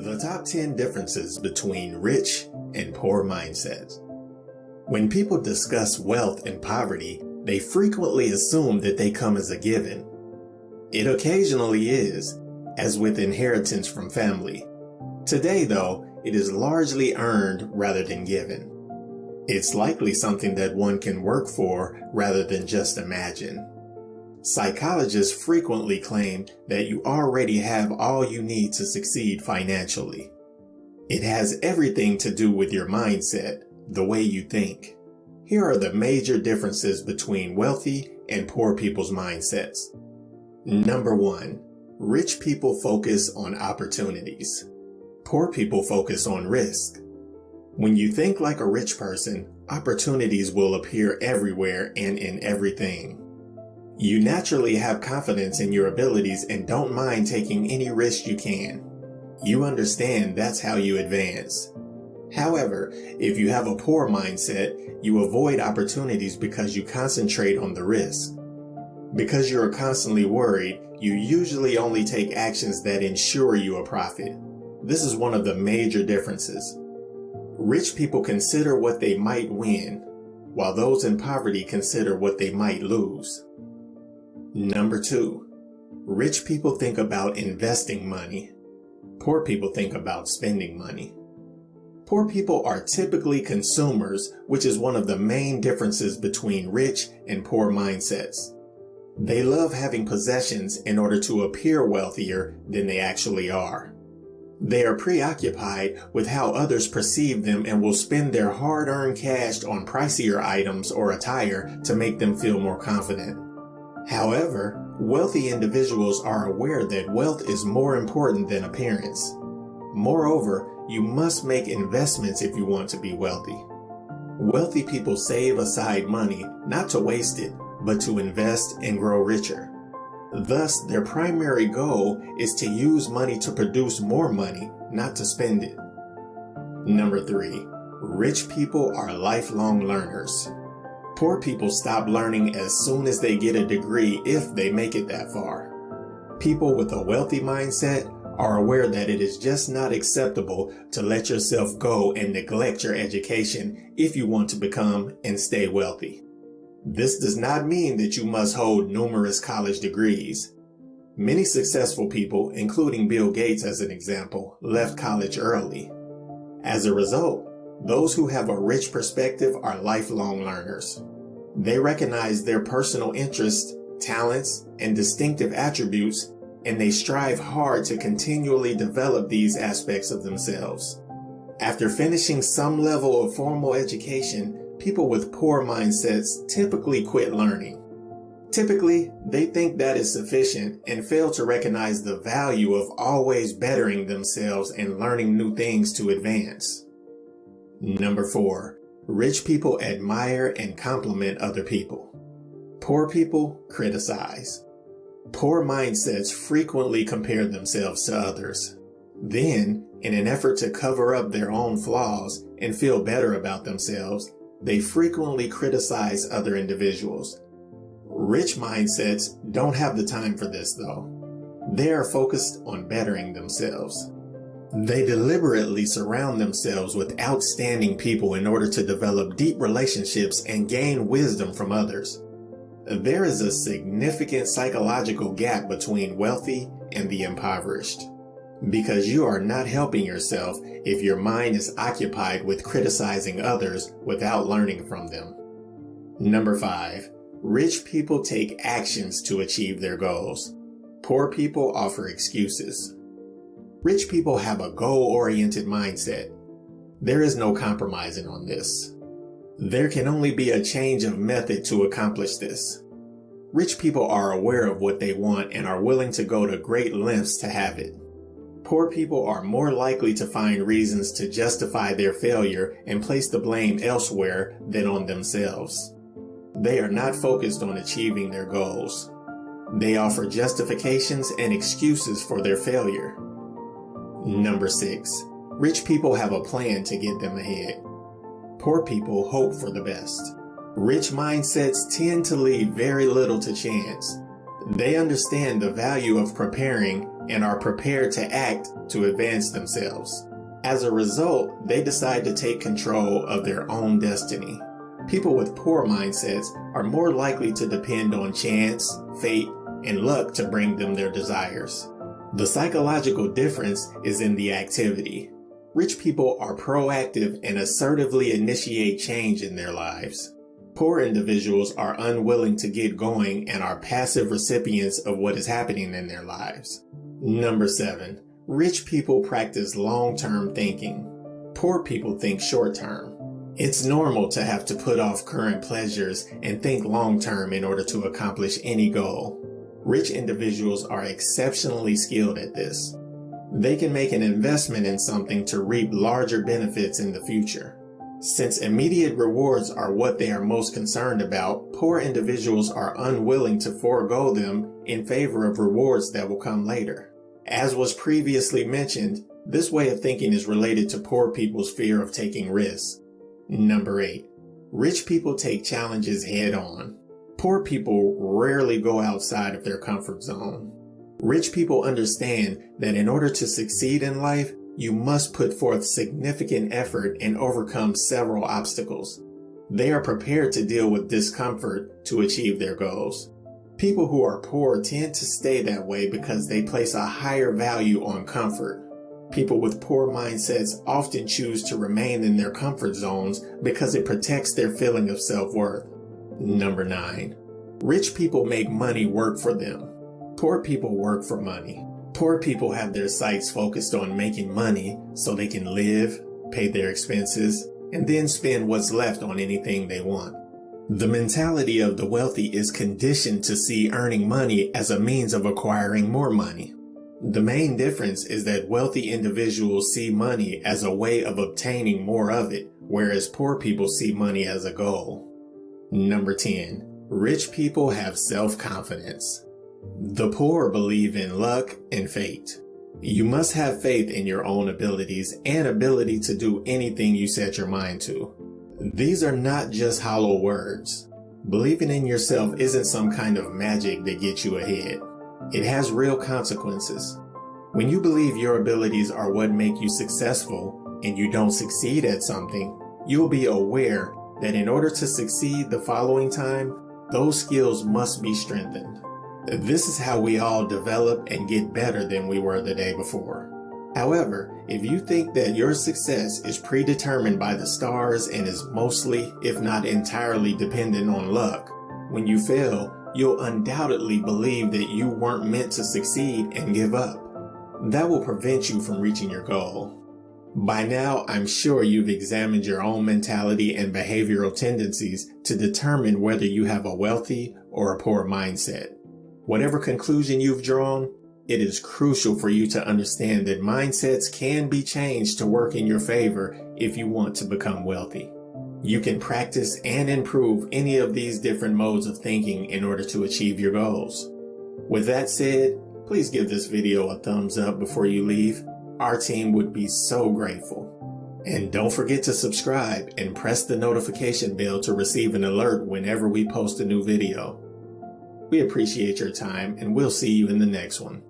The top 10 differences between rich and poor mindsets. When people discuss wealth and poverty, they frequently assume that they come as a given. It occasionally is, as with inheritance from family. Today, though, it is largely earned rather than given. It's likely something that one can work for rather than just imagine. Psychologists frequently claim that you already have all you need to succeed financially. It has everything to do with your mindset, the way you think. Here are the major differences between wealthy and poor people's mindsets. Number 1. Rich people focus on opportunities. Poor people focus on risk. When you think like a rich person, opportunities will appear everywhere and in everything. You naturally have confidence in your abilities and don't mind taking any risk you can. You understand that's how you advance. However, if you have a poor mindset, you avoid opportunities because you concentrate on the risk. Because you are constantly worried, you usually only take actions that ensure you a profit. This is one of the major differences. Rich people consider what they might win, while those in poverty consider what they might lose. Number 2. Rich people think about investing money. Poor people think about spending money. Poor people are typically consumers, which is one of the main differences between rich and poor mindsets. They love having possessions in order to appear wealthier than they actually are. They are preoccupied with how others perceive them and will spend their hard-earned cash on pricier items or attire to make them feel more confident. However, wealthy individuals are aware that wealth is more important than appearance. Moreover, you must make investments if you want to be wealthy. Wealthy people save aside money not to waste it, but to invest and grow richer. Thus, their primary goal is to use money to produce more money, not to spend it. Number 3. Rich people are lifelong learners. Poor people stop learning as soon as they get a degree if they make it that far. People with a wealthy mindset are aware that it is just not acceptable to let yourself go and neglect your education if you want to become and stay wealthy. This does not mean that you must hold numerous college degrees. Many successful people, including Bill Gates as an example, left college early. As a result, those who have a rich perspective are lifelong learners. They recognize their personal interests, talents, and distinctive attributes, and they strive hard to continually develop these aspects of themselves. After finishing some level of formal education, people with poor mindsets typically quit learning. Typically, they think that is sufficient and fail to recognize the value of always bettering themselves and learning new things to advance. Number 4. Rich people admire and compliment other people. Poor people criticize. Poor mindsets frequently compare themselves to others. Then, in an effort to cover up their own flaws and feel better about themselves, they frequently criticize other individuals. Rich mindsets don't have the time for this, though. They are focused on bettering themselves. They deliberately surround themselves with outstanding people in order to develop deep relationships and gain wisdom from others. There is a significant psychological gap between wealthy and the impoverished, because you are not helping yourself if your mind is occupied with criticizing others without learning from them. Number 5. Rich people take actions to achieve their goals. Poor people offer excuses. Rich people have a goal-oriented mindset. There is no compromising on this. There can only be a change of method to accomplish this. Rich people are aware of what they want and are willing to go to great lengths to have it. Poor people are more likely to find reasons to justify their failure and place the blame elsewhere than on themselves. They are not focused on achieving their goals. They offer justifications and excuses for their failure. Number 6. Rich people have a plan to get them ahead. Poor people hope for the best. Rich mindsets tend to leave very little to chance. They understand the value of preparing and are prepared to act to advance themselves. As a result, they decide to take control of their own destiny. People with poor mindsets are more likely to depend on chance, fate, and luck to bring them their desires. The psychological difference is in the activity. Rich people are proactive and assertively initiate change in their lives. Poor individuals are unwilling to get going and are passive recipients of what is happening in their lives. Number 7. Rich people practice long-term thinking. Poor people think short-term. It's normal to have to put off current pleasures and think long-term in order to accomplish any goal. Rich individuals are exceptionally skilled at this. They can make an investment in something to reap larger benefits in the future. Since immediate rewards are what they are most concerned about, poor individuals are unwilling to forego them in favor of rewards that will come later. As was previously mentioned, this way of thinking is related to poor people's fear of taking risks. Number 8. Rich people take challenges head on. Poor people rarely go outside of their comfort zone. Rich people understand that in order to succeed in life, you must put forth significant effort and overcome several obstacles. They are prepared to deal with discomfort to achieve their goals. People who are poor tend to stay that way because they place a higher value on comfort. People with poor mindsets often choose to remain in their comfort zones because it protects their feeling of self-worth. Number 9. Rich people make money work for them. Poor people work for money. Poor people have their sights focused on making money so they can live, pay their expenses, and then spend what's left on anything they want. The mentality of the wealthy is conditioned to see earning money as a means of acquiring more money. The main difference is that wealthy individuals see money as a way of obtaining more of it, whereas poor people see money as a goal. Number 10. Rich people have self-confidence. The poor believe in luck and fate. You must have faith in your own abilities and ability to do anything you set your mind to. These are not just hollow words. Believing in yourself isn't some kind of magic that gets you ahead. It has real consequences. When you believe your abilities are what make you successful and you don't succeed at something, you'll be aware that in order to succeed the following time, those skills must be strengthened. This is how we all develop and get better than we were the day before. However, if you think that your success is predetermined by the stars and is mostly, if not entirely, dependent on luck, when you fail, you'll undoubtedly believe that you weren't meant to succeed and give up. That will prevent you from reaching your goal. By now, I'm sure you've examined your own mentality and behavioral tendencies to determine whether you have a wealthy or a poor mindset. Whatever conclusion you've drawn, it is crucial for you to understand that mindsets can be changed to work in your favor if you want to become wealthy. You can practice and improve any of these different modes of thinking in order to achieve your goals. With that said, please give this video a thumbs up before you leave. Our team would be so grateful. And don't forget to subscribe and press the notification bell to receive an alert whenever we post a new video. We appreciate your time and we'll see you in the next one.